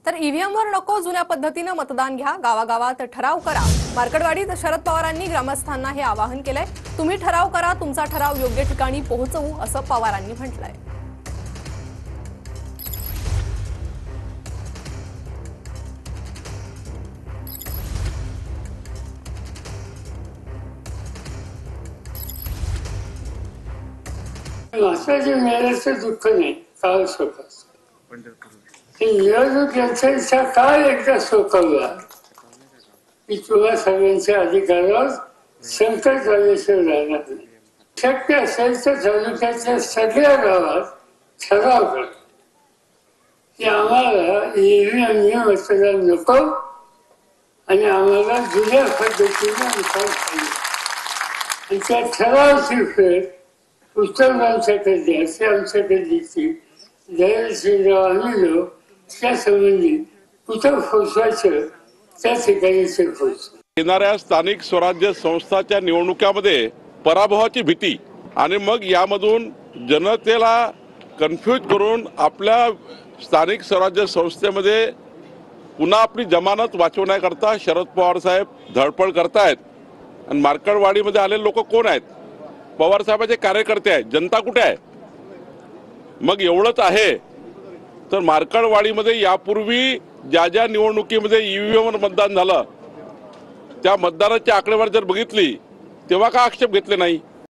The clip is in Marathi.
तर ईव्हीएमवर नको, जुन्या पद्धतीने मतदान घ्या, गावागावात ठराव करा। मार्कडवाडीत शरद पवारांनी ग्रामस्थांना हे आवाहन केलंय। तुम्ही ठराव करा, तुमचा ठराव योग्य ठिकाणी पोहोचवू, असं पवारांनी म्हटलंय। जे मिळाल्याचं दुःख नाही, काळ सोपास निवडणूक यंत्रणेचा काळ एकदा सोपवला की तुला सगळ्यांच्या अधिकारावर संकट झाल्याशिवाय राहणार नाही। शक्य असेल तर तालुक्यातल्या सगळ्या गावात ठराव करा की आम्हाला ईव्हीएमने मतदान नको आणि आम्हाला जुन्या पद्धतीने निकाल पाहिजे। आणि त्या ठरावाची फेर उत्तरांच्याकडे द्यायची, आमच्याकडे द्यायची, धैर्यशीलराव आम्ही लोक त्या संबंधी कुठं पोचवायचं त्या ठिकाणी ते पोचतो। येणाऱ्या स्थानिक स्वराज्य संस्थाच्या निवडणुकामध्ये पराभवाची भीती आणि मग यामधून जनतेला कन्फ्यूज करून आपल्या स्थानिक स्वराज्य संस्थेमध्ये पुन्हा आपली जमानत वाचवण्याकरता शरद पवार साहेब धडपड करतायत। आणि मार्कडवाडीमध्ये आलेले लोक कोण आहेत? पवार साहेबांचे कार्यकर्ते आहेत। जनता कुठे आहे? मग एवढंच आहे तर मार्कडवाडीमध्ये यापूर्वी ज्या ज्या निवडणुकीमध्ये ईव्हीएमवर मतदान झालं त्या मतदानाची आकडेवारी जर बघितली तेव्हा का आक्षेप घेतले नाही?